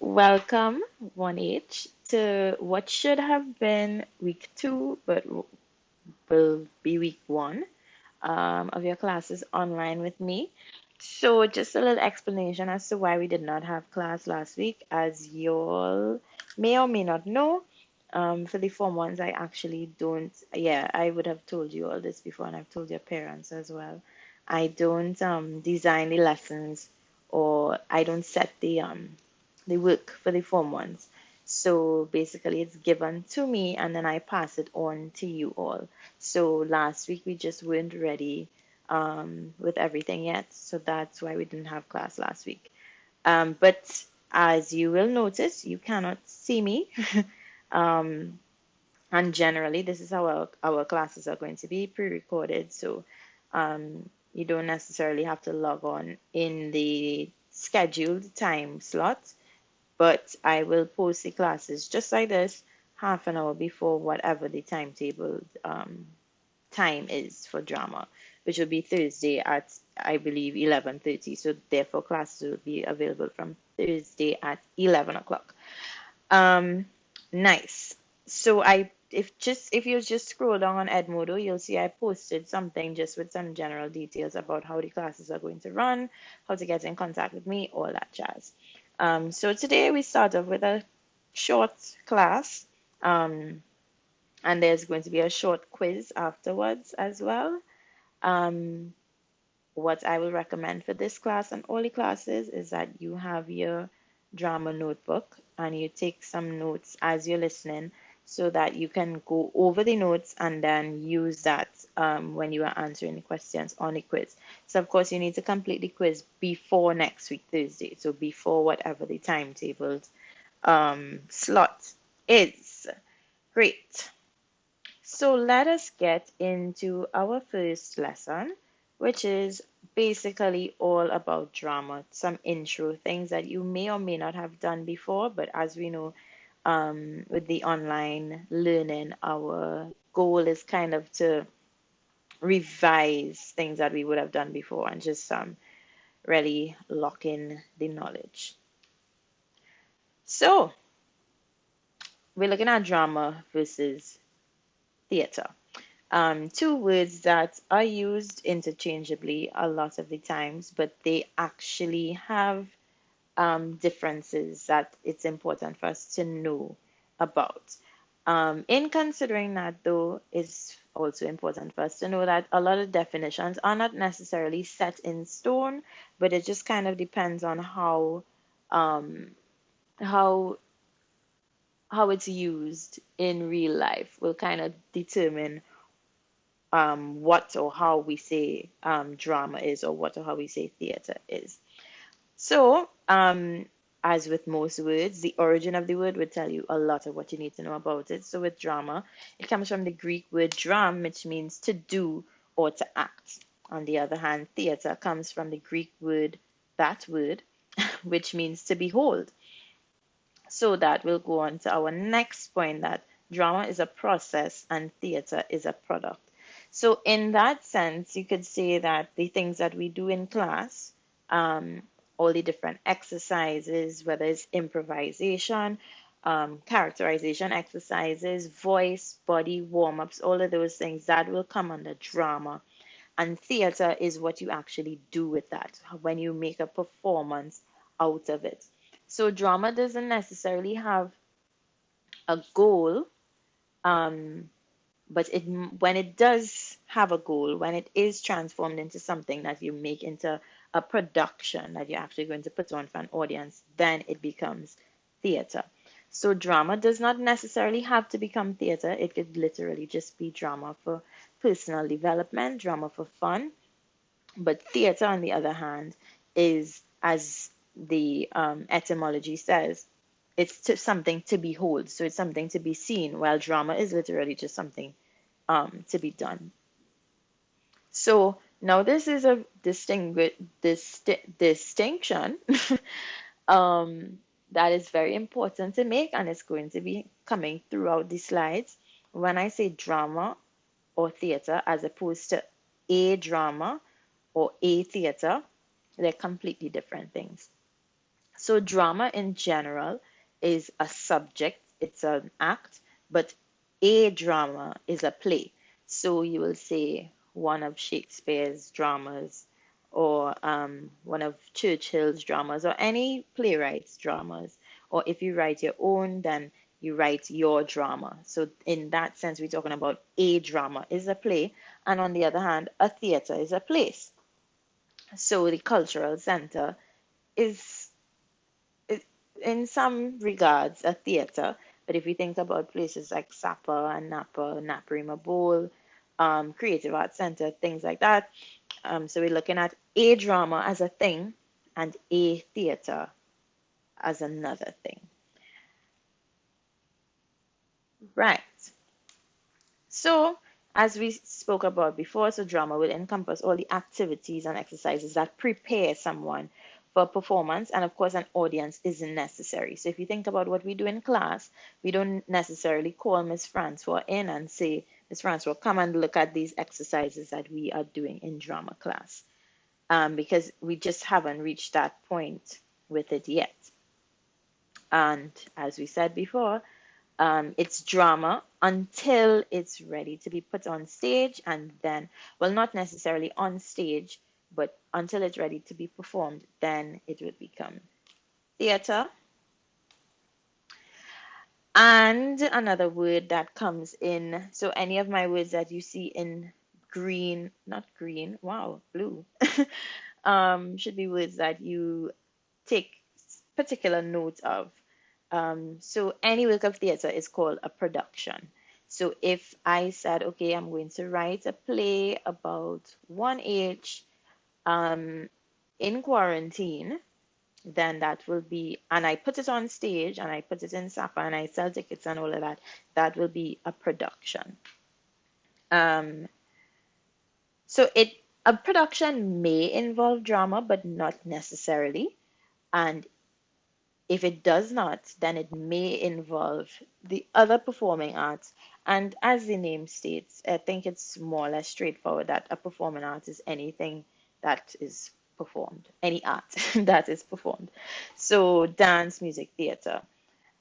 Welcome, 1H, to what should have been week 2, but will be week 1 of your classes online with me. So, just a little explanation as to why we did not have class last week. As you all may or may not know, for the Form 1s, I actually don't, yeah, I would have told you all this before, and I've told your parents as well. I don't design the lessons, or I don't set the work for the Form 1s. So basically, it's given to me and then I pass it on to you all. So last week we just weren't ready with everything yet. So that's why we didn't have class last week. But as you will notice, you cannot see me. um, and generally, this is how our classes are going to be pre-recorded. So you don't necessarily have to log on in the scheduled time slot, but I will post the classes just like this half an hour before whatever the timetable time is for drama, which will be Thursday at, I believe, 11:30. So therefore classes will be available from Thursday at 11 o'clock. Um, nice. So if you just scroll down on Edmodo, you'll see I posted something just with some general details about how the classes are going to run, how to get in contact with me, all that jazz. So today we start off with a short class, um, and there's going to be a short quiz afterwards as well. Um, what I will recommend for this class and all the classes is that you have your drama notebook and you take some notes as you're listening so that you can go over the notes and then use that when you are answering the questions on the quiz. So, of course, you need to complete the quiz before next week, Thursday. So, before whatever the timetabled slot is. Great. So let us get into our first lesson, which is basically all about drama, some intro things that you may or may not have done before, but as we know, with the online learning, our goal is kind of to revise things that we would have done before and just really lock in the knowledge. So we're looking at drama versus theater. Two words that are used interchangeably a lot of the times, but they actually have differences that it's important for us to know about. In considering that, though, it's also important for us to know that a lot of definitions are not necessarily set in stone, but it just kind of depends on um, how how it's used in real life will kind of determine what or how we say drama is, or what or how we say theater is. So, as with most words, the origin of the word would tell you a lot of what you need to know about it. So, with drama, it comes from the Greek word dram, which means to do or to act. On the other hand, theater comes from the Greek word, that word, which means to behold. So, that will go on to our next point that drama is a process and theater is a product. So, in that sense, you could say that the things that we do in class, all the different exercises, whether it's improvisation, characterization exercises, voice, body warm ups, all of those things, that will come under drama. And theater is what you actually do with that when you make a performance out of it. So, drama doesn't necessarily have a goal, um, but when it does have a goal, when it is transformed into something that you make into a production that you're actually going to put on for an audience, then it becomes theater. So drama does not necessarily have to become theater. It could literally just be drama for personal development, drama for fun. But theater, on the other hand, is, as the etymology says, it's something to behold. So it's something to be seen, while drama is literally just something to be done. So now this is a distinction um, that is very important to make, and it's going to be coming throughout the slides. When I say drama or theater, as opposed to a drama or a theater, they're completely different things. So drama in general is a subject, it's an act, but a drama is a play. So you will say one of Shakespeare's dramas, or one of Churchill's dramas, or any playwright's dramas. Or if you write your own, then you write your drama. So in that sense, we're talking about a drama is a play, and on the other hand, a theater is a place. So the cultural center is in some regards a theater, but if we think about places like Sapa and Napa, Naparima Bowl, Creative Arts Center, things like that, so we're looking at a drama as a thing and a theater as another thing. Right. So, as we spoke about before, so drama will encompass all the activities and exercises that prepare someone for performance, and of course, an audience isn't necessary. So, if you think about what we do in class, we don't necessarily call Miss Francois in and say, Miss Francois, come and look at these exercises that we are doing in drama class, because we just haven't reached that point with it yet. And as we said before, it's drama until it's ready to be put on stage, and then, well, not necessarily on stage, but until it's ready to be performed, then it would become theater. And another word that comes in, so any of my words that you see in green, not green, wow, blue, should be words that you take particular note of. So any work of theater is called a production. So if I said, okay, I'm going to write a play about 1H in quarantine, then that will be, and I put it on stage and I put it in Sapa and I sell tickets and all of that, that will be a production. Um, so a production may involve drama, but not necessarily. And if it does not, then it may involve the other performing arts. And as the name states, I think it's more or less straightforward that a performing art is anything that is performed, any art that is performed. So dance, music, theater.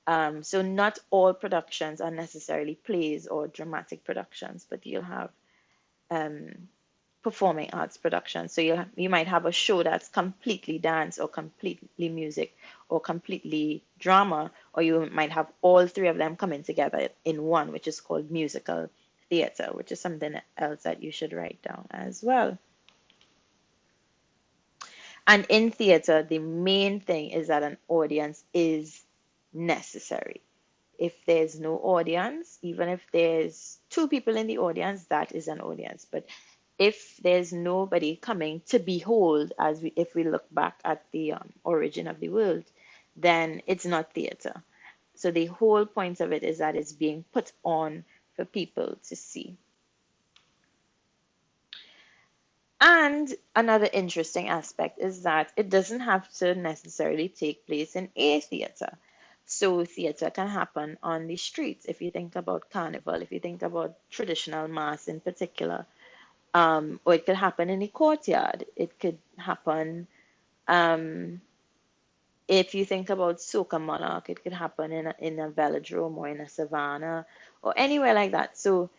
So not all productions are necessarily plays or dramatic productions, but you'll have um, performing arts production. So you might have a show that's completely dance or completely music or completely drama, or you might have all three of them coming together in one, which is called musical theater, which is something else that you should write down as well. And in theater, the main thing is that an audience is necessary. If there's no audience, even if there's two people in the audience, that is an audience. But if there's nobody coming to behold, if we look back at the origin of the world, then it's not theater. So the whole point of it is that it's being put on for people to see. And another interesting aspect is that it doesn't have to necessarily take place in a theater. So theater can happen on the streets. If you think about carnival, if you think about traditional mass in particular, or it could happen in a courtyard. It could happen, um, if you think about Soca Monarch, it could happen in a velodrome or in a savannah or anywhere like that. So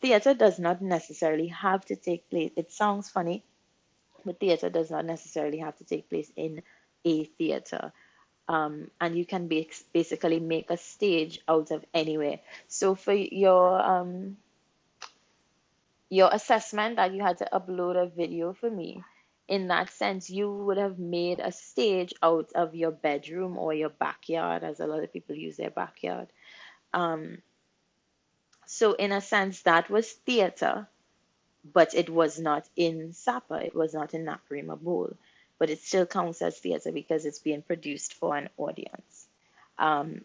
theater does not necessarily have to take place. It sounds funny, but theater does not necessarily have to take place in a theater. And you can basically make a stage out of anywhere. So for your assessment that you had to upload a video for me, in that sense, you would have made a stage out of your bedroom or your backyard, as a lot of people use their backyard. Um, so in a sense, that was theater, but it was not in Sapa, it was not in Naparima Bowl, but it still counts as theater because it's being produced for an audience.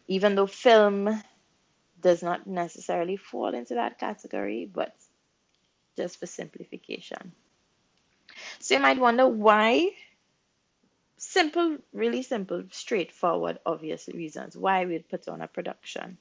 Even though film does not necessarily fall into that category, but just for simplification. So you might wonder why. Simple, really simple, straightforward, obvious reasons why we'd put on a production.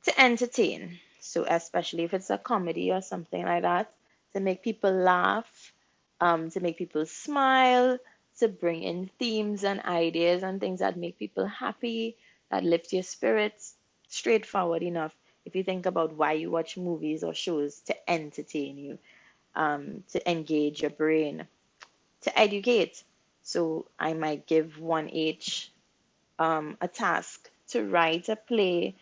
To entertain. So especially if it's a comedy or something like that, to make people laugh, to make people smile, to bring in themes and ideas and things that make people happy, that lift your spirits. Straightforward enough. If you think about why you watch movies or shows, to entertain you, to engage your brain, to educate. So I might give 1H a task to write a play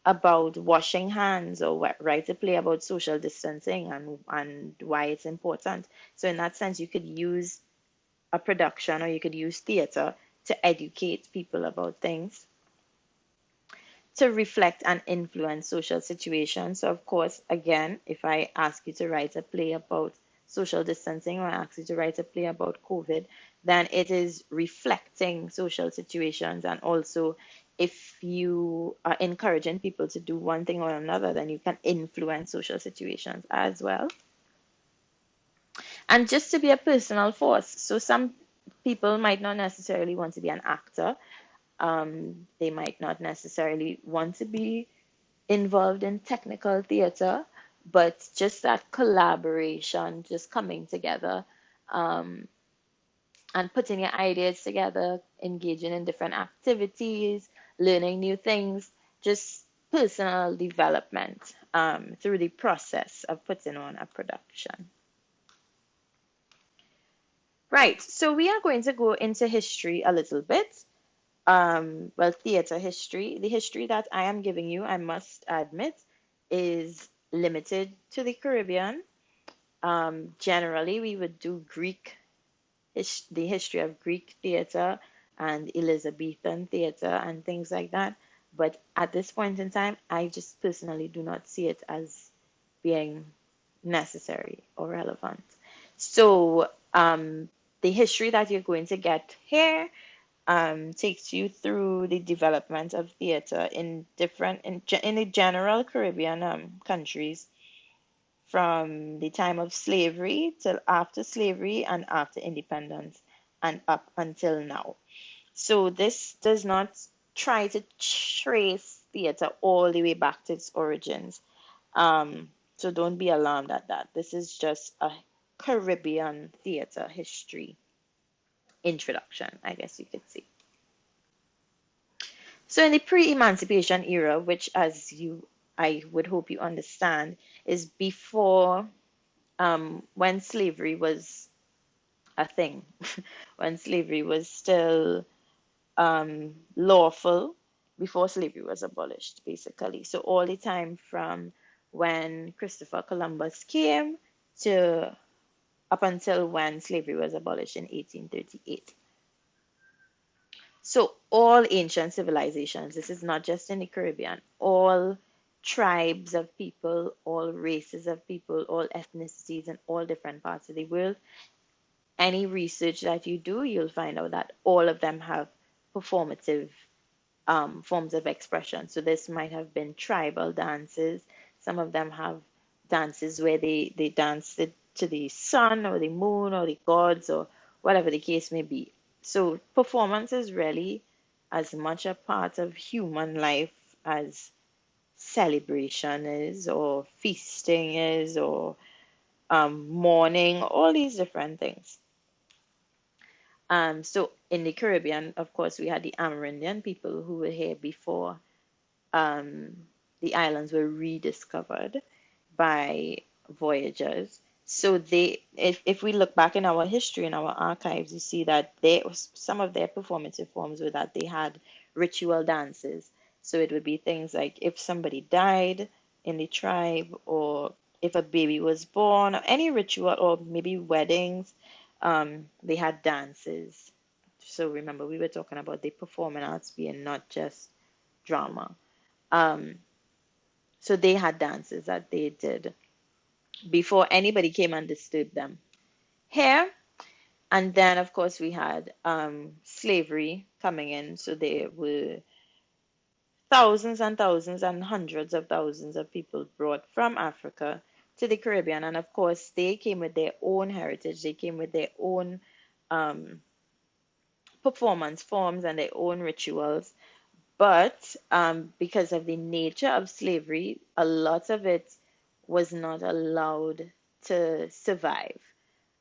about washing hands, or write a play about social distancing and why it's important. So in that sense, you could use a production, or you could use theater to educate people about things, to reflect and influence social situations. So, of course, again, if I ask you to write a play about social distancing, or I ask you to write a play about COVID, then it is reflecting social situations. And also, if you are encouraging people to do one thing or another, then you can influence social situations as well. And just to be a personal force. So, some people might not necessarily want to be an actor. They might not necessarily want to be involved in technical theater, but just that collaboration, just coming together, um, and putting your ideas together, engaging in different activities, learning new things, just personal development through the process of putting on a production. Right, so we are going to go into history a little bit. Well, theater history. The history that I am giving you, I must admit, is limited to the Caribbean. Generally, we would do the history of Greek theater and Elizabethan theater and things like that. But at this point in time, I just personally do not see it as being necessary or relevant. So, the history that you're going to get here takes you through the development of theater in in the general Caribbean countries, from the time of slavery till after slavery and after independence and up until now. So this does not try to trace theater all the way back to its origins. So don't be alarmed at that. This is just a Caribbean theater history introduction, I guess you could say. So in the pre-emancipation era, which I would hope you understand, is before when slavery was a thing, when slavery was still lawful, before slavery was abolished, basically. So all the time from when Christopher Columbus came to up until when slavery was abolished in 1838. So all ancient civilizations, this is not just in the Caribbean, all tribes of people, all races of people, all ethnicities in all different parts of the world, any research that you do, you'll find out that all of them have performative forms of expression. So this might have been tribal dances. Some of them have dances where they dance to the sun or the moon or the gods or whatever the case may be. So performance is really as much a part of human life as celebration is, or feasting is, or mourning, all these different things. So in the Caribbean, of course, we had the Amerindian people who were here before um, the islands were rediscovered by voyagers. So if we look back in our history, in our archives, you see that some of their performative forms were that they had ritual dances. So it would be things like if somebody died in the tribe, or if a baby was born, or any ritual, or maybe weddings, they had dances. So remember, we were talking about the performing arts being not just drama. Um, so they had dances that they did before anybody came and disturbed them here. And then, of course, we had slavery coming in. So there were thousands and thousands and hundreds of thousands of people brought from Africa to the Caribbean. And of course, they came with their own heritage, they came with their own um, performance forms and their own rituals. But because of the nature of slavery, a lot of it was not allowed to survive.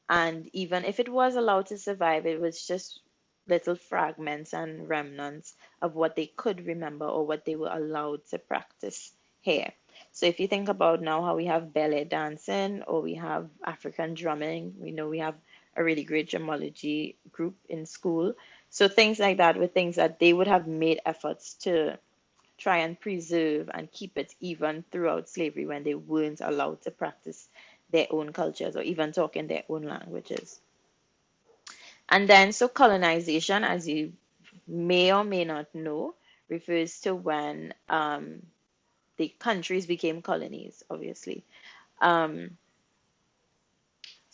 And even if it was allowed to survive, it was just little fragments and remnants of what they could remember or what they were allowed to practice here. So if you think about now how we have ballet dancing or we have African drumming, we know we have a really great drumology group in school. So things like that were things that they would have made efforts to try and preserve and keep it even throughout slavery when they weren't allowed to practice their own cultures or even talk in their own languages. And then, so colonization, as you may or may not know, refers to when the countries became colonies, obviously. Um,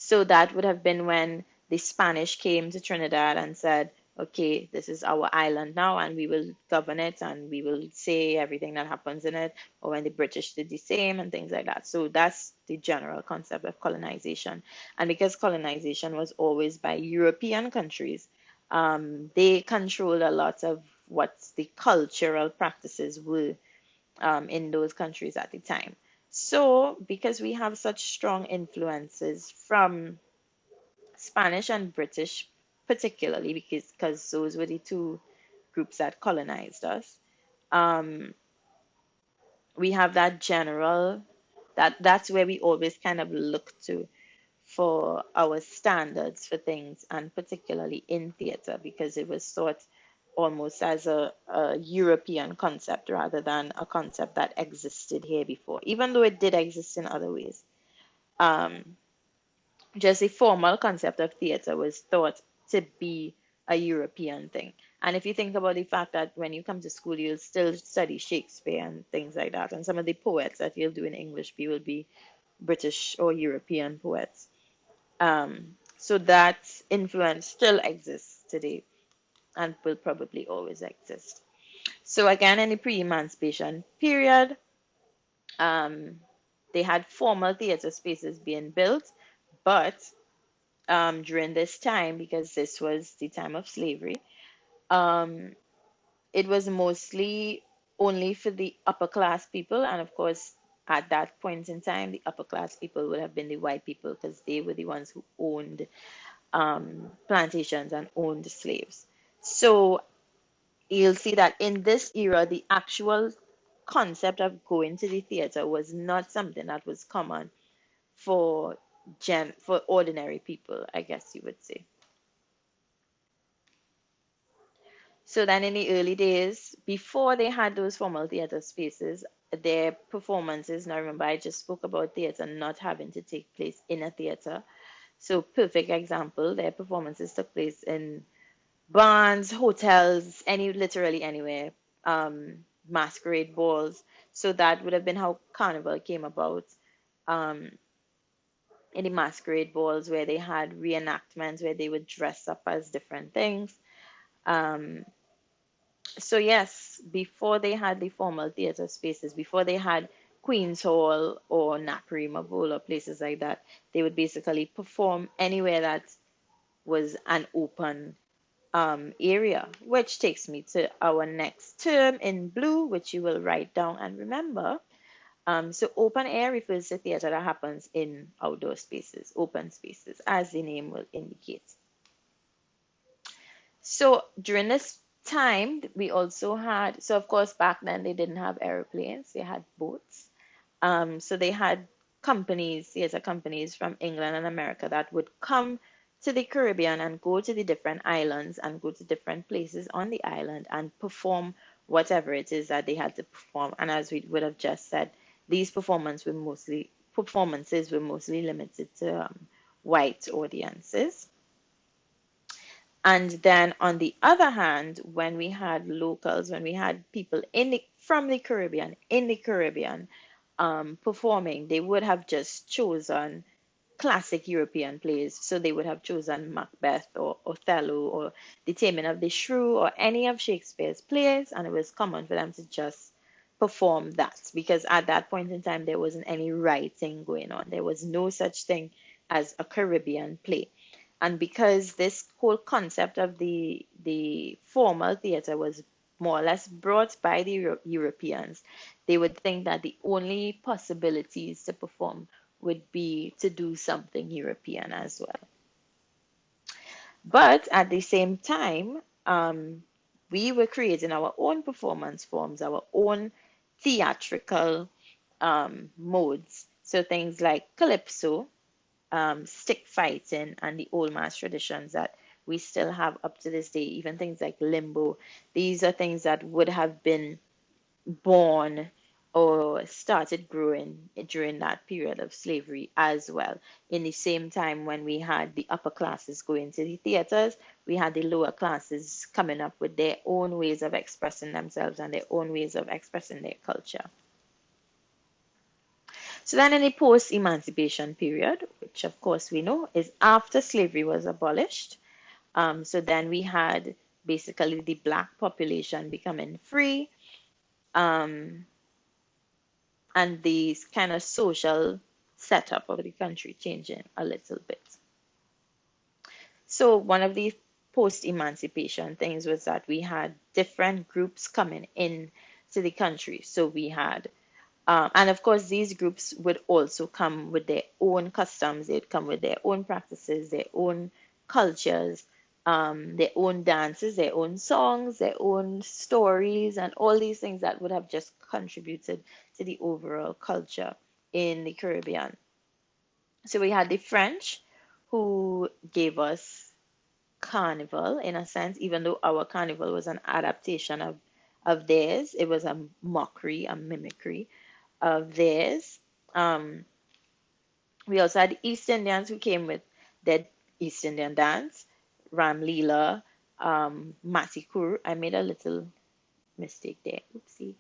So that would have been when the Spanish came to Trinidad and said, okay, this is our island now, and we will govern it and we will say everything that happens in it, or when the British did the same and things like that. So that's the general concept of colonization. And because colonization was always by European countries, they controlled a lot of what the cultural practices were in those countries at the time. So, because we have such strong influences from Spanish and British, particularly because those were the two groups that colonized us, um, we have that general that's where we always kind of look to for our standards for things, and particularly in theater, because it was thought almost as a European concept rather than a concept that existed here before, even though it did exist in other ways. Um, just a formal concept of theater was thought to be a European thing. And if you think about the fact that when you come to school, you'll still study Shakespeare and things like that, and some of the poets that you'll do in English will be British or European poets. So that influence still exists today and will probably always exist. So again, in the pre-emancipation period, um, they had formal theater spaces being built, but during this time, because this was the time of slavery, um, it was mostly only for the upper class people. And of course, at that point in time, the upper class people would have been the white people because they were the ones who owned plantations and owned slaves. So you'll see that in this era, the actual concept of going to the theater was not something that was common for for ordinary people, I guess you would say. So then in the early days, before they had those formal theater spaces, their performances, now remember I just spoke about theater not having to take place in a theater. So perfect example, their performances took place in barns, hotels, literally anywhere, masquerade balls. So that would have been how Carnival came about, um, in the masquerade balls where they had reenactments where they would dress up as different things. Um, so yes, before they had the formal theater spaces, before they had Queen's Hall or Napri Mavol or places like that, they would basically perform anywhere that was an open area, which takes me to our next term in blue, which you will write down and remember. So open air refers to theater that happens in outdoor spaces, open spaces, as the name will indicate. So during this time, we also had, so of course, back then they didn't have airplanes, they had boats. So they had companies, theater companies from England and America that would come to the Caribbean and go to the different islands and go to different places on the island and perform whatever it is that they had to perform. And as we would have just said, these performances were mostly limited to white audiences. And then on the other hand, when we had locals, when we had people from the Caribbean in the Caribbean performing, they would have just chosen classic European plays. So they would have chosen Macbeth or Othello or The Taming of the Shrew or any of Shakespeare's plays, and it was common for them to just perform that because at that point in time there wasn't any writing going on. There was no such thing as a Caribbean play. And because this whole concept of the formal theater was more or less brought by the Europeans, they would think that the only possibilities to perform would be to do something European as well. But at the same time, we were creating our own performance forms, our own theatrical modes. So things like calypso, stick fighting, and the old mass traditions that we still have up to this day, even things like limbo. These are things that would have been born or started growing during that period of slavery as well. In the same time, when we had the upper classes going to the theaters, we had the lower classes coming up with their own ways of expressing themselves and their own ways of expressing their culture. So then in the post-emancipation period, which of course we know is after slavery was abolished, so then we had basically the black population becoming free, um, and the kind of social setup of the country changing a little bit. So one of the post-emancipation things was that we had different groups coming in to the country. So we had and of course, these groups would also come with their own customs, they'd come with their own practices, their own cultures, their own dances, their own songs, their own stories, and all these things that would have just contributed to the overall culture in the Caribbean. So we had the French who gave us carnival in a sense, even though our carnival was an adaptation of theirs, it was a mockery, a mimicry of theirs. Um, we also had East Indians who came with their East Indian dance, Ram Leela, Matikur. I made a little mistake there. Oopsie.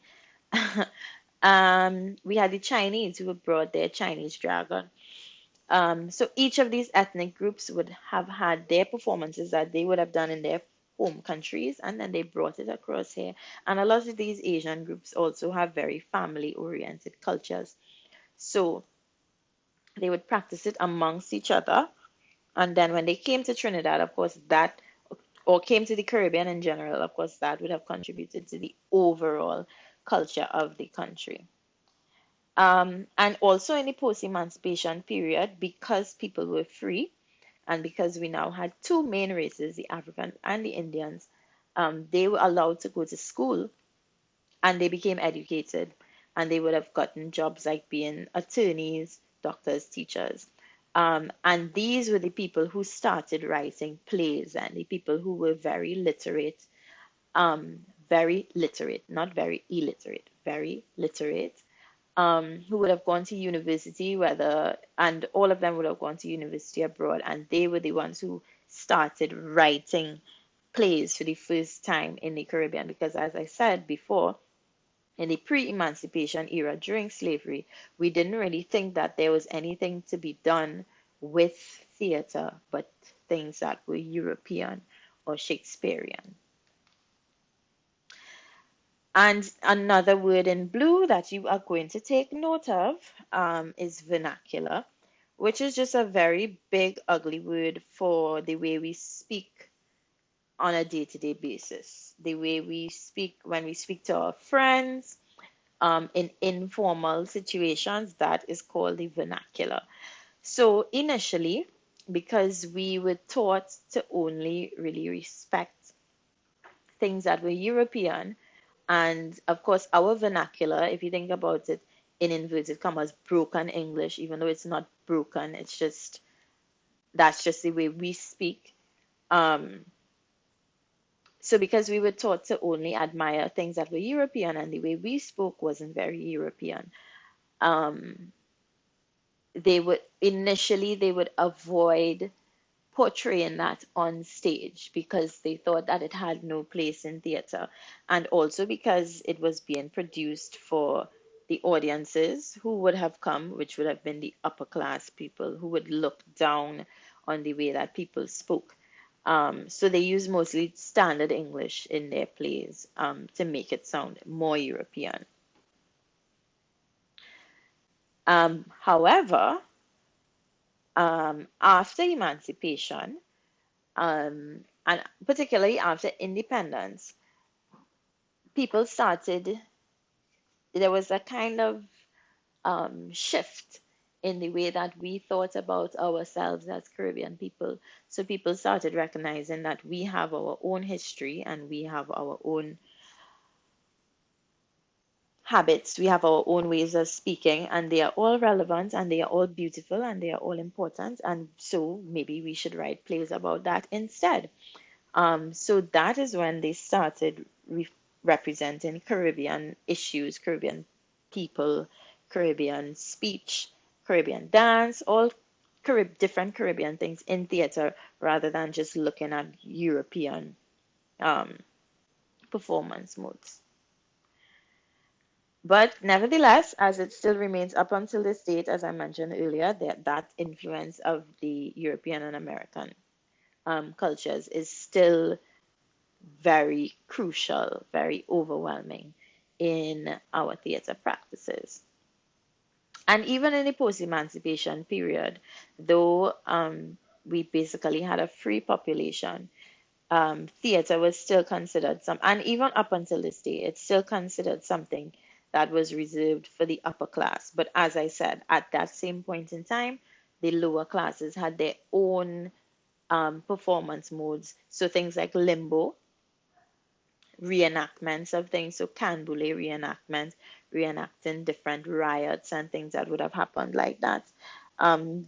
We had the Chinese who brought their Chinese dragon. So each of these ethnic groups would have had their performances that they would have done in their home countries, and then they brought it across here. And a lot of these Asian groups also have very family-oriented cultures. So they would practice it amongst each other. And then when they came to Trinidad, of course, that, or came to the Caribbean in general, of course, that would have contributed to the overall culture of the country. And also in the post-emancipation period, because people were free and because we now had two main races, the Africans and the Indians, they were allowed to go to school and they became educated and they would have gotten jobs like being attorneys, doctors, teachers. And these were the people who started writing plays and the people who were very literate, not very illiterate, very literate, who would have gone to university, whether, and all of them would have gone to university abroad, and they were the ones who started writing plays for the first time in the Caribbean. Because, as I said before, in the pre-emancipation era during slavery, we didn't really think that there was anything to be done with theater but things that were European or Shakespearean. And another word in blue that you are going to take note of is vernacular, which is just a very big, ugly word for the way we speak on a day-to-day basis. The way we speak when we speak to our friends, in informal situations, that is called the vernacular. So initially, because we were taught to only really respect things that were European, and of course, our vernacular, if you think about it in inverted commas, broken English, even though it's not broken, it's just that's just the way we speak. Um, so because we were taught to only admire things that were European and the way we spoke wasn't very European, um, they would avoid portraying that on stage because they thought that it had no place in theater, and also because it was being produced for the audiences who would have come, which would have been the upper class people who would look down on the way that people spoke. So they use mostly standard English in their plays to make it sound more European. However, after emancipation, and particularly after independence, people started, there was a kind of shift in the way that we thought about ourselves as Caribbean people. So people started recognizing that we have our own history and we have our own habits, we have our own ways of speaking, and they are all relevant and they are all beautiful and they are all important. And so maybe we should write plays about that instead. So that is when they started representing Caribbean issues, Caribbean people, Caribbean speech, Caribbean dance, all different Caribbean things in theater rather than just looking at European um, performance modes. But nevertheless, as it still remains up until this date, as I mentioned earlier, that influence of the European and American cultures is still very crucial, very overwhelming in our theater practices. And even in the post-emancipation period, though we basically had a free population, theater was still considered and even up until this day, it's still considered something that was reserved for the upper class. But as I said, at that same point in time, the lower classes had their own performance modes. So things like limbo, reenactments of things. So Canboulay reenactment, reenacting different riots and things that would have happened like that.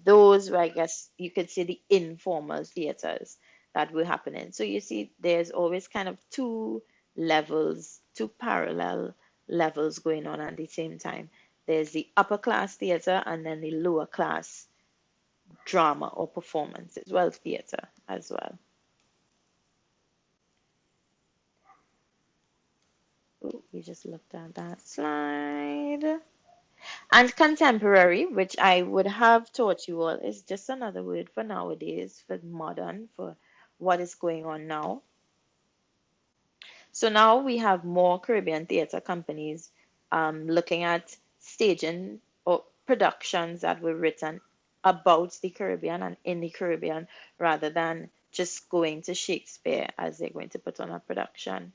Those were, I guess, you could say the informal theaters that were happening. So you see, there's always kind of two levels, two parallel levels going on at the same time. There's the upper class theater and then the lower class drama or performance as well, theater as well. Oh, we just looked at that slide. And contemporary, which I would have taught you all, is just another word for nowadays, for modern, for what is going on now. So now we have more Caribbean theater companies looking at staging or productions that were written about the Caribbean and in the Caribbean rather than just going to Shakespeare as they're going to put on a production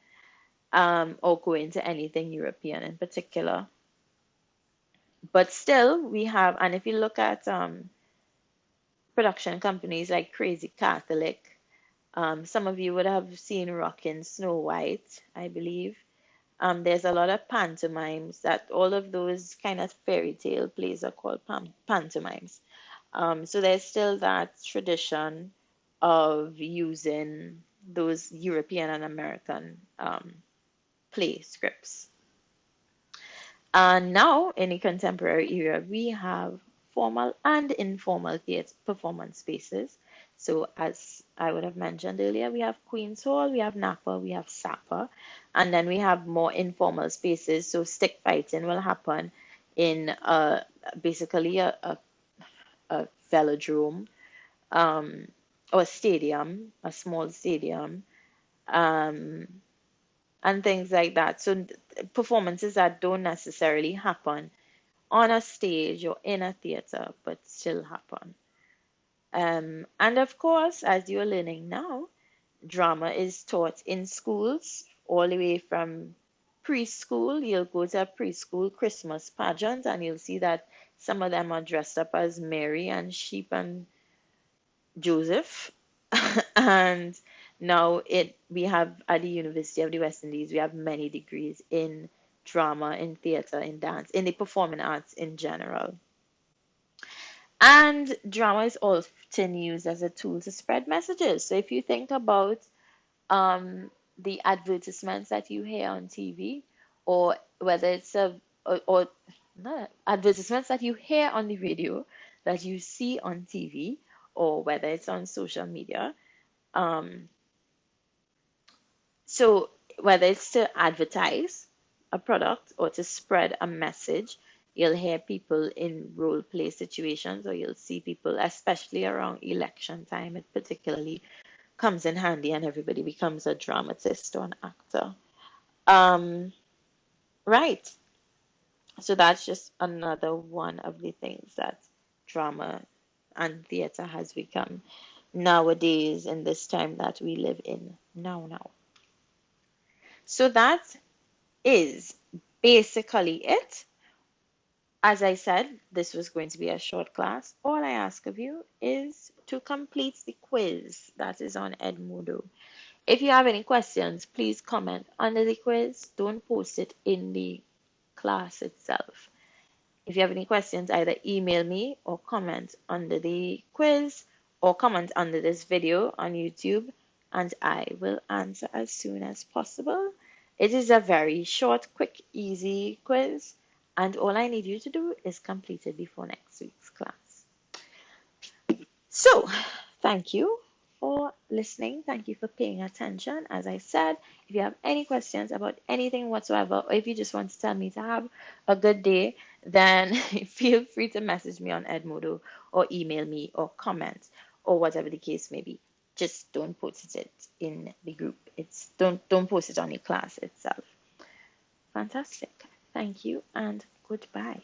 or going to anything European in particular. But still, we have, and if you look at production companies like Crazy Catholic, some of you would have seen Rockin' Snow White, I believe. There's a lot of pantomimes that all of those kind of fairy tale plays are called pantomimes. So there's still that tradition of using those European and American play scripts. And now, in the contemporary era, we have formal and informal theatre performance spaces. So, as I would have mentioned earlier, we have Queen's Hall, we have Napa, we have Sapa, and then we have more informal spaces. So, stick fighting will happen in basically a velodrome or a stadium, a small stadium. Um, and things like that. So performances that don't necessarily happen on a stage or in a theater, but still happen. And of course, as you're learning now, drama is taught in schools all the way from preschool. You'll go to a preschool Christmas pageant and you'll see that some of them are dressed up as Mary and sheep and Joseph. And now we have at the University of the West Indies, we have many degrees in drama, in theater, in dance, in the performing arts in general. And drama is often used as a tool to spread messages. So if you think about the advertisements that you hear on TV, or whether it's or not advertisements that you hear on the radio, that you see on TV, or whether it's on social media, um, so whether it's to advertise a product or to spread a message, you'll hear people in role play situations, or you'll see people, especially around election time, it particularly comes in handy and everybody becomes a dramatist or an actor. Um, right. So that's just another one of the things that drama and theater has become nowadays in this time that we live in now. So that is basically it. As I said, this was going to be a short class. All I ask of you is to complete the quiz that is on Edmodo. If you have any questions, please comment under the quiz. Don't post it in the class itself. If you have any questions, either email me or comment under the quiz or comment under this video on YouTube, and I will answer as soon as possible. It is a very short, quick, easy quiz, and all I need you to do is complete it before next week's class. So, thank you for listening. Thank you for paying attention. As I said, if you have any questions about anything whatsoever, or if you just want to tell me to have a good day, then feel free to message me on Edmodo or email me or comment or whatever the case may be. Just don't post it in the group. It's don't post it on the class itself. Fantastic. Thank you and goodbye.